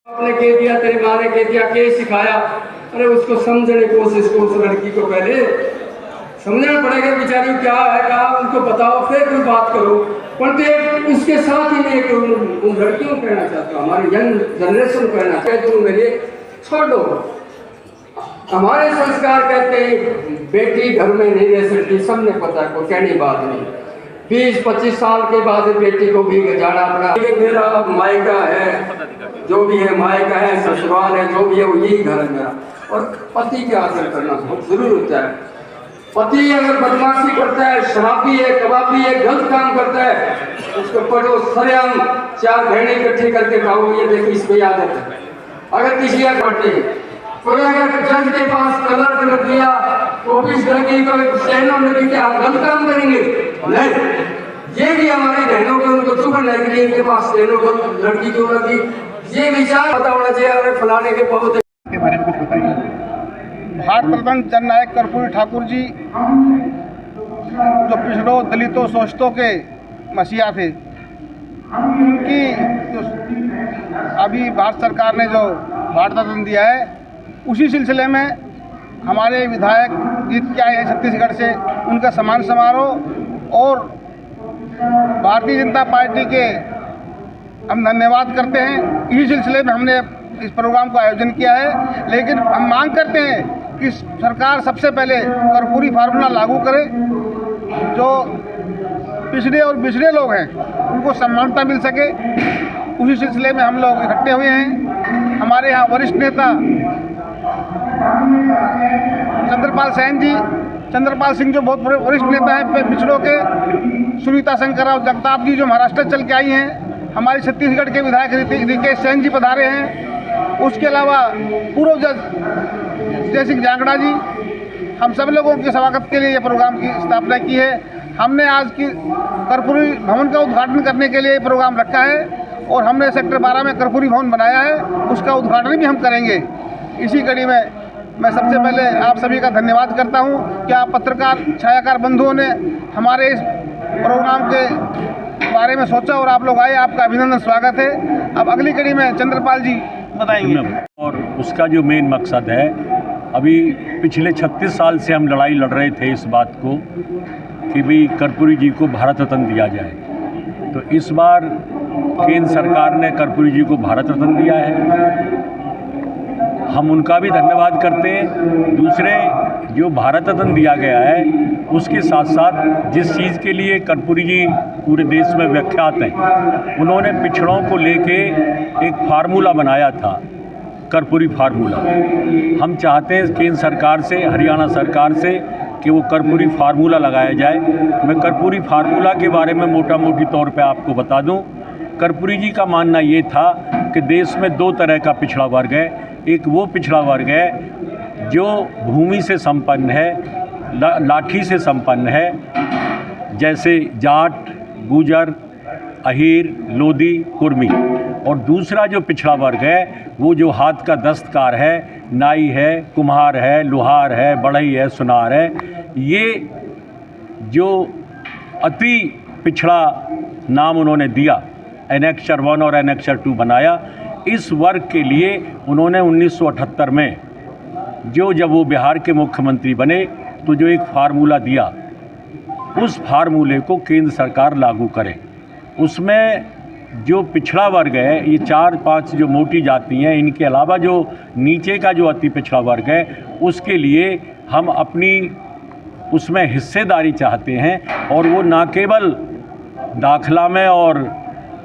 आपने कह दिया, तेरी माँ ने कह दिया, के सिखाया? अरे उसको समझने की कोशिश को, उस लड़की को पहले समझना पड़ेगा बेचारी क्या है, क्या उनको बताओ, फिर कोई बात करो। परंतु उसके साथ ही मैं एक उन लड़कियों को कहना चाहता हूँ, हमारी यंग जनरेशन को कहना चाहता हूँ, मेरे छोड़ दो। हमारे संस्कार कहते हैं बेटी घर में नहीं रह सकती, सबने पता है, कोई कहने बात नहीं। 20-25 साल के बाद बेटी को भी जाना पड़ा। मेरा मायका है, जो भी है मायका है, ससुराल है, जो भी है वो यही घर है मेरा। और पति के आदर करना बहुत जरूर होता है। पति अगर बदमाशी करता है, शराबी है, कबाबी है, गलत काम करता है, उसको पढ़ो सरेआम 4 बहनें इकट्ठी करके खाओ, ये देखो इसको याद है। अगर किसी का करते कोई अगर जज के पास कलर कर दिया, ऑफिस लगी को सहनों लगी, क्या गलत काम करेंगे? नहीं, ये भी हमारी बहनों को उनको चुप रहने के लिए इनके पास सहनों को लड़की क्यों लगी, ये विचार पता होना चाहिए। अगर फलाने के बहुत के बारे में कुछ बताइए। भारत रत्न जननायक कर्पूरी ठाकुर जी जो पिछड़ों, दलितों, शोषितों के मसीहा थे, उनकी जो अभी भारत सरकार ने जो भारत रत्न दिया है, उसी सिलसिले में हमारे विधायक जीत के आए हैं छत्तीसगढ़ से, उनका सम्मान समारोह और भारतीय जनता पार्टी के हम धन्यवाद करते हैं। इसी सिलसिले में हमने इस प्रोग्राम का आयोजन किया है। लेकिन हम मांग करते हैं कि सरकार सबसे पहले कर्पूरी फार्मूला लागू करे, जो पिछड़े और बिछड़े लोग हैं उनको समानता मिल सके। उसी सिलसिले में हम लोग इकट्ठे हुए हैं। हमारे यहाँ वरिष्ठ नेता चंद्रपाल सिंह जो बहुत वरिष्ठ नेता हैं पिछड़ों के, सुनीता शंकर राव जगताप जी जो महाराष्ट्र चल के आई हैं, हमारे छत्तीसगढ़ के विधायक रिकेश सैन जी पधारे हैं, उसके अलावा पूर्व जज जय सिंह जांगड़ा जी, हम सब लोगों के स्वागत के लिए ये प्रोग्राम की स्थापना की है। हमने आज की कर्पूरी भवन का उद्घाटन करने के लिए ये प्रोग्राम रखा है और हमने सेक्टर 12 में कर्पूरी भवन बनाया है, उसका उद्घाटन भी हम करेंगे। इसी कड़ी में मैं सबसे पहले आप सभी का धन्यवाद करता हूं कि आप पत्रकार छायाकार बंधुओं ने हमारे इस प्रोग्राम के बारे में सोचा और आप लोग आए, आपका अभिनंदन, स्वागत है। अब अगली कड़ी में चंद्रपाल जी बताएंगे। और उसका जो मेन मकसद है, अभी पिछले 36 साल से हम लड़ाई लड़ रहे थे इस बात को कि भाई कर्पूरी जी को भारत रत्न दिया जाए। तो इस बार केंद्र सरकार ने कर्पूरी जी को भारत रत्न दिया है, हम उनका भी धन्यवाद करते हैं। दूसरे जो भारत रत्न दिया गया है उसके साथ साथ जिस चीज़ के लिए कर्पूरी जी पूरे देश में विख्यात हैं, उन्होंने पिछड़ों को लेके एक फार्मूला बनाया था, कर्पूरी फार्मूला। हम चाहते हैं केंद्र सरकार से, हरियाणा सरकार से कि वो कर्पूरी फार्मूला लगाया जाए। मैं कर्पूरी फार्मूला के बारे में मोटा मोटी तौर पे आपको बता दूं। कर्पूरी जी का मानना ये था कि देश में 2 तरह का पिछड़ा वर्ग है। एक वो पिछड़ा वर्ग है जो भूमि से संपन्न है, लाठी से संपन्न है, जैसे जाट, गुजर, अहीर, लोधी, कुर्मी। और दूसरा जो पिछड़ा वर्ग है वो जो हाथ का दस्तकार है, नाई है, कुम्हार है, लोहार है, बढ़ई है, सुनार है। ये जो अति पिछड़ा नाम उन्होंने दिया, एनेक्चर 1 और एनेक्चर 2 बनाया। इस वर्ग के लिए उन्होंने 1978 में जब वो बिहार के मुख्यमंत्री बने तो जो एक फार्मूला दिया, उस फार्मूले को केंद्र सरकार लागू करे। उसमें जो पिछड़ा वर्ग है, ये 4-5 जो मोटी जाति हैं, इनके अलावा जो नीचे का जो अति पिछड़ा वर्ग है, उसके लिए हम अपनी उसमें हिस्सेदारी चाहते हैं। और वो ना केवल दाखिला में और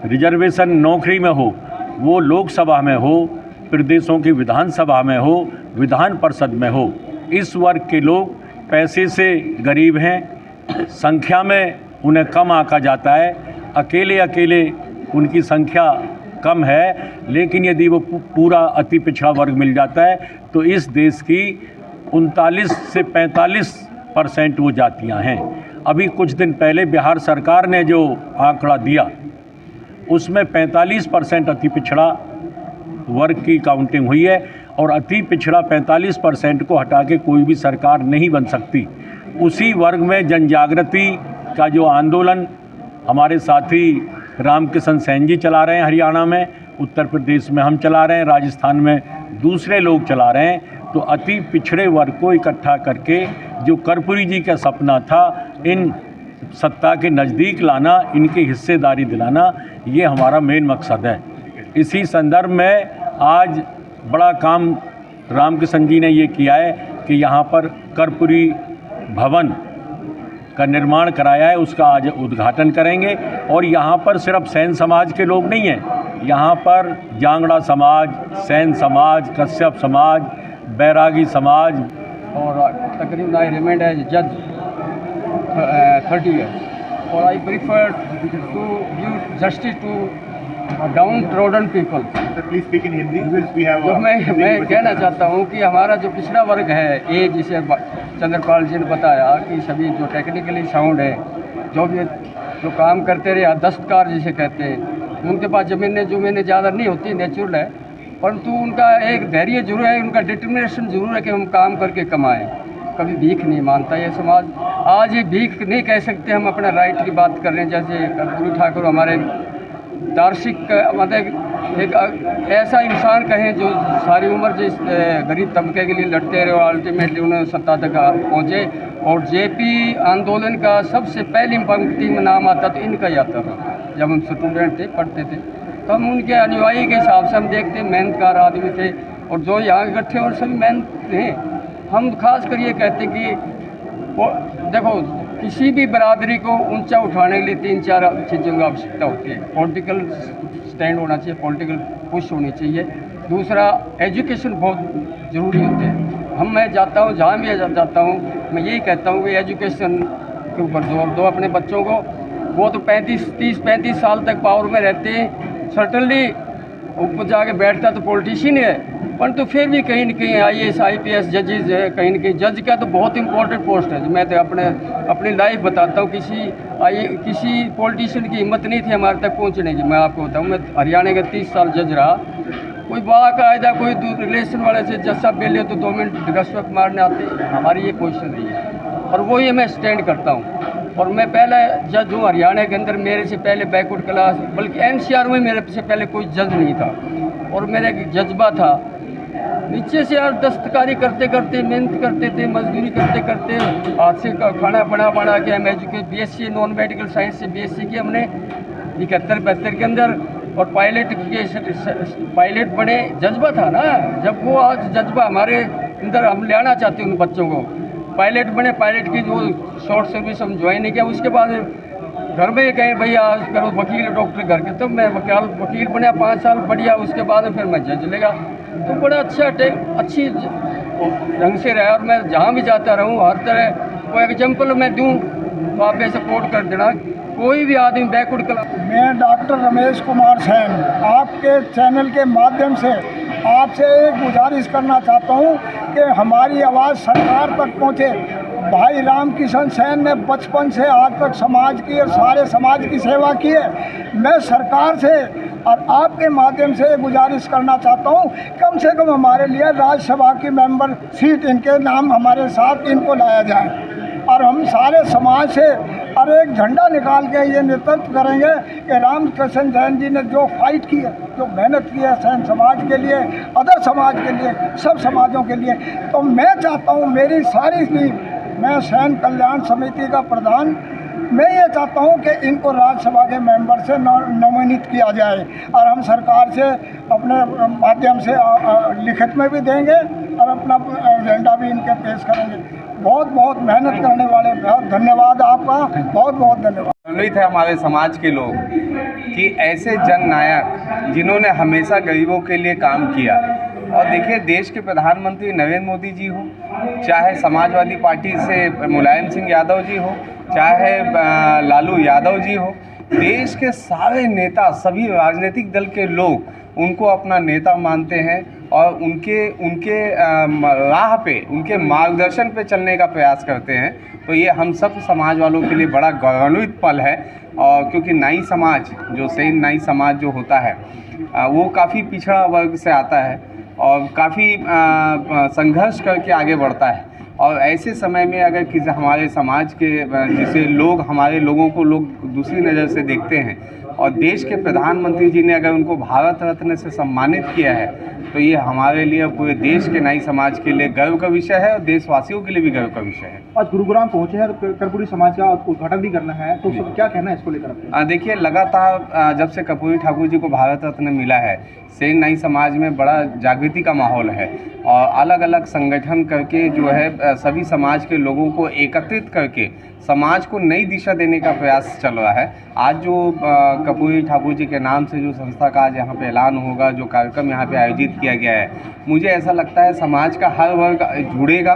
रिजर्वेशन नौकरी में हो, वो लोकसभा में हो, प्रदेशों की विधानसभा में हो, विधान परिषद में हो। इस वर्ग के लोग पैसे से गरीब हैं, संख्या में उन्हें कम आंका जाता है, अकेले उनकी संख्या कम है, लेकिन यदि वो पूरा अति पिछड़ा वर्ग मिल जाता है तो इस देश की 39 से 45% वो जातियां हैं। अभी कुछ दिन पहले बिहार सरकार ने जो आंकड़ा दिया उसमें 45% अति पिछड़ा वर्ग की काउंटिंग हुई है और अति पिछड़ा 45% को हटा के कोई भी सरकार नहीं बन सकती। उसी वर्ग में जनजागृति का जो आंदोलन हमारे साथी रामकिशन सेन जी चला रहे हैं हरियाणा में, उत्तर प्रदेश में हम चला रहे हैं, राजस्थान में दूसरे लोग चला रहे हैं। तो अति पिछड़े वर्ग को इकट्ठा करके जो कर्पूरी जी का सपना था, इन सत्ता के नज़दीक लाना, इनकी हिस्सेदारी दिलाना, ये हमारा मेन मकसद है। इसी संदर्भ में आज बड़ा काम रामकिशन जी ने ये किया है कि यहाँ पर कर्पूरी भवन का निर्माण कराया है, उसका आज उद्घाटन करेंगे। और यहाँ पर सिर्फ सेन समाज के लोग नहीं हैं, यहाँ पर जांगड़ा समाज, सेन समाज, कश्यप समाज, बैरागी समाज और तकरीबन आई रिमेंड एज जज 30 years और I prefer to give justice to downtrodden people. Please speak in Hindi, we have. तो मैं कहना चाहता हूँ कि हमारा जो पिछड़ा वर्ग है, ये जिसे चंद्रपाल जी ने बताया कि सभी जो टेक्निकली साउंड है, जो काम करते रहे, दस्तकार जिसे कहते हैं, उनके पास ज़मीनें ज़्यादा नहीं होती, नेचुरल है, परंतु उनका एक धैर्य जरूर है, उनका डिटर्मिनेशन जरूर है कि हम काम करके कमाएं। कभी भीख नहीं मानता ये समाज। आज ये भीख नहीं कह सकते, हम अपने राइट की बात कर रहे हैं। जैसे कर्पूरी ठाकुर हमारे दार्शनिक मतलब एक ऐसा इंसान कहें जो सारी उम्र जिस गरीब तबके के लिए लड़ते रहे और अल्टीमेटली उन्हें सत्ता तक पहुँचे। और जेपी आंदोलन का सबसे पहली पंक्ति में नाम आता तो इनका ही आता था। जब हम स्टूडेंट थे, पढ़ते थे, तो हम उनके अनुयायी के हिसाब से हम देखते मेहनतकार आदमी थे, और जो यहाँ इकट्ठे और सभी मेहनत थे। हम खास कर ये कहते कि देखो, किसी भी बरादरी को ऊंचा उठाने के लिए 3-4 चीज़ों की आवश्यकता होती है। पॉलिटिकल स्टैंड होना चाहिए, पॉलिटिकल पुश होनी चाहिए। दूसरा, एजुकेशन बहुत ज़रूरी होते हैं। मैं जाता हूँ, जहाँ भी जाता हूँ, मैं यही कहता हूँ कि एजुकेशन के ऊपर जोर दो अपने बच्चों को। वो तो 30-35 साल तक पावर में रहते हैं, सर्टनली ऊपर जाके बैठता तो पॉलिटिशियन है, परंतु फिर भी कहीं न कहीं IAS IPS जजेज है, कहीं न कहीं जज का तो बहुत इंपॉर्टेंट पोस्ट है। मैं तो अपनी लाइफ बताता हूँ, किसी पॉलिटिशियन की हिम्मत नहीं थी हमारे तक पहुँचने की। मैं आपको बताऊँ, मैं हरियाणा का 30 साल जज रहा। कोई बाकायदा कोई रिलेशन वाले से जज साहब मिले तो 2 मिनट रिश्वत मारने आते, हमारी ये पोजीशन रही है, और वो ये मैं स्टैंड करता हूँ। और मैं पहला जज हूँ हरियाणा के अंदर, मेरे से पहले बैकवर्ड क्लास, बल्कि NCR में मेरे से पहले कोई जज नहीं था। और मेरा एक जज्बा था, नीचे से यार दस्तकारी करते करते, मेहनत करते थे, मजदूरी करते करते, हाथ से खाना बना के हम BSc नॉन मेडिकल साइंस से BSc की हमने 71-72 के अंदर। और पायलट बने, जज्बा था ना। जब वो आज जज्बा हमारे अंदर हम ले आना चाहते हैं उन बच्चों को, पायलट बने, पायलट की जो शॉर्ट सर्विस हम ज्वाइन नहीं किया। उसके बाद घर में कहें भैया आज करो वकील डॉक्टर घर के, तो मैं वकील बना 5 साल बढ़िया। उसके बाद फिर मैं जज लगा, तो बड़ा अच्छी ढंग से रहा। और मैं जहाँ भी जाता रहूँ, हर तरह को एग्जाम्पल मैं दूँ तो आप सपोर्ट कर देना। कोई भी आदमी बैकवर्ड क्लास। मैं डॉक्टर रमेश कुमार सैन आपके चैनल के माध्यम से आपसे एक गुजारिश करना चाहता हूँ कि हमारी आवाज़ सरकार तक पहुँचे। भाई रामकिशन सैन ने बचपन से आज तक समाज की और सारे समाज की सेवा की है। मैं सरकार से और आपके माध्यम से गुजारिश करना चाहता हूँ, कम से कम हमारे लिए राज्यसभा की मेंबर सीट इनके नाम हमारे साथ इनको लाया जाए, और हम सारे समाज से और एक झंडा निकाल के ये नेतृत्व करेंगे कि रामकिशन सैन जी ने जो फाइट की है, जो मेहनत की है सैन समाज के लिए, अदर समाज के लिए, सब समाजों के लिए। तो मैं चाहता हूँ, मेरी सारी टीम, मैं सैन कल्याण समिति का प्रधान, मैं ये चाहता हूँ कि इनको राज्यसभा के मेंबर से नोमिनेट किया जाए, और हम सरकार से अपने माध्यम से लिखित में भी देंगे और अपना एजेंडा भी इनके पेश करेंगे। बहुत बहुत मेहनत करने वाले, बहुत धन्यवाद आपका, बहुत बहुत धन्यवाद। सम्मिलित है हमारे समाज के लोग कि ऐसे जननायक जिन्होंने हमेशा गरीबों के लिए काम किया। और देखिए, देश के प्रधानमंत्री नरेंद्र मोदी जी हो, चाहे समाजवादी पार्टी से मुलायम सिंह यादव जी हो, चाहे लालू यादव जी हो, देश के सारे नेता, सभी राजनीतिक दल के लोग उनको अपना नेता मानते हैं और उनके राह पे, उनके मार्गदर्शन पे चलने का प्रयास करते हैं। तो ये हम सब समाज वालों के लिए बड़ा गौरवान्वित पल है। और क्योंकि नाई समाज, जो सेन नाई समाज जो होता है, वो काफ़ी पिछड़ा वर्ग से आता है और काफ़ी संघर्ष करके आगे बढ़ता है। और ऐसे समय में अगर किसी हमारे समाज के जिसे लोग, हमारे लोगों को लोग दूसरी नज़र से देखते हैं, और देश के प्रधानमंत्री जी ने अगर उनको भारत रत्न से सम्मानित किया है तो ये हमारे लिए, पूरे देश के नाई समाज के लिए गर्व का विषय है और देशवासियों के लिए भी गर्व का विषय है। आज गुरुग्राम पहुंचे हैं तो कर्पूरी समाज का उद्घाटन भी करना है, तो सब क्या कहना है इसको लेकर? देखिए, लगातार जब से कर्पूरी ठाकुर जी को भारत रत्न मिला है, सेन नाई समाज में बड़ा जागृति का माहौल है और अलग अलग संगठन करके जो है सभी समाज के लोगों को एकत्रित करके समाज को नई दिशा देने का प्रयास चल रहा है। आज जो कर्पूरी ठाकुर जी के नाम से जो संस्था का आज यहाँ पे ऐलान होगा, जो कार्यक्रम यहाँ पे आयोजित किया गया है, मुझे ऐसा लगता है समाज का हर वर्ग जुड़ेगा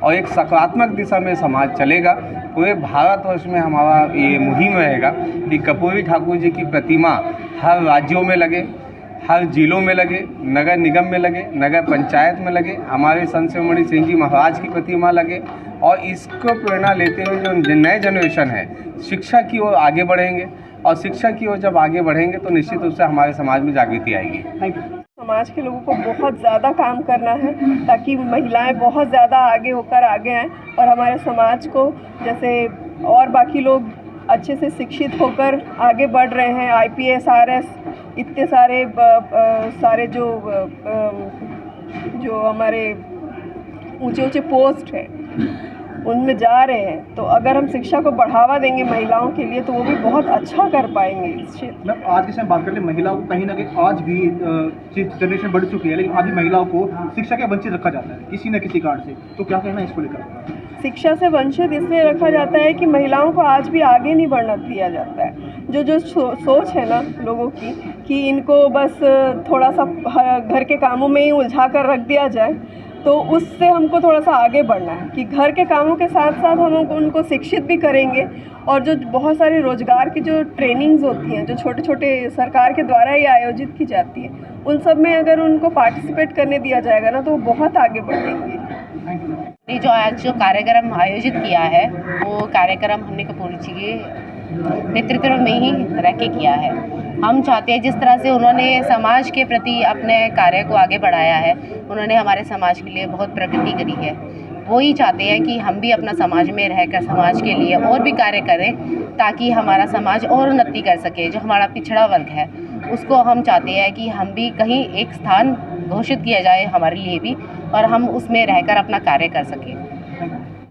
और एक सकारात्मक दिशा में समाज चलेगा। पूरे भारतवर्ष में हमारा ये मुहिम रहेगा कि कर्पूरी ठाकुर जी की प्रतिमा हर राज्यों में लगे, हर जिलों में लगे, नगर निगम में लगे, नगर पंचायत में लगे, हमारे संत शिरोमणि सिंह जी महाराज की प्रतिमा लगे और इसको प्रेरणा लेते हुए जो नए जनरेशन है शिक्षा की ओर आगे बढ़ेंगे और शिक्षा की ओर जब आगे बढ़ेंगे तो निश्चित रूप से हमारे समाज में जागृति आएगी। Thank you. समाज के लोगों को बहुत ज़्यादा काम करना है ताकि महिलाएं बहुत ज़्यादा आगे होकर आगे आएँ और हमारे समाज को, जैसे और बाकी लोग अच्छे से शिक्षित होकर आगे बढ़ रहे हैं, IPS RS इतने सारे जो हमारे ऊंचे ऊंचे पोस्ट हैं उनमें जा रहे हैं, तो अगर हम शिक्षा को बढ़ावा देंगे महिलाओं के लिए तो वो भी बहुत अच्छा कर पाएंगे इस क्षेत्र। मैम, आज के समय बात कर ले, महिलाओं को कहीं ना कहीं आज भी जनरेशन बढ़ चुकी है लेकिन आज भी महिलाओं को शिक्षा के वंचित रखा जाता है किसी न किसी कारण से, तो क्या कहना है इसको लेकर? शिक्षा से वंचित इसलिए रखा जाता है कि महिलाओं को आज भी आगे नहीं बढ़ना दिया जाता है। जो सोच है ना लोगों की कि इनको बस थोड़ा सा घर के कामों में ही उलझा कर रख दिया जाए, तो उससे हमको थोड़ा सा आगे बढ़ना है कि घर के कामों के साथ साथ हम उनको शिक्षित भी करेंगे और जो बहुत सारे रोजगार की जो ट्रेनिंग्स होती हैं, जो छोटे छोटे सरकार के द्वारा ही आयोजित की जाती है, उन सब में अगर उनको पार्टिसिपेट करने दिया जाएगा ना तो वो बहुत आगे बढ़ेंगे। जो आज जो कार्यक्रम आयोजित किया है वो कार्यक्रम हमने कपूरी जी के नेतृत्व में ही रह के किया है। हम चाहते हैं जिस तरह से उन्होंने समाज के प्रति अपने कार्य को आगे बढ़ाया है, उन्होंने हमारे समाज के लिए बहुत प्रगति करी है, वो ही चाहते हैं कि हम भी अपना समाज में रहकर समाज के लिए और भी कार्य करें ताकि हमारा समाज और उन्नति कर सके। जो हमारा पिछड़ा वर्ग है उसको हम चाहते हैं कि हम भी कहीं एक स्थान घोषित किया जाए हमारे लिए भी और हम उसमें रहकर अपना कार्य कर सकें।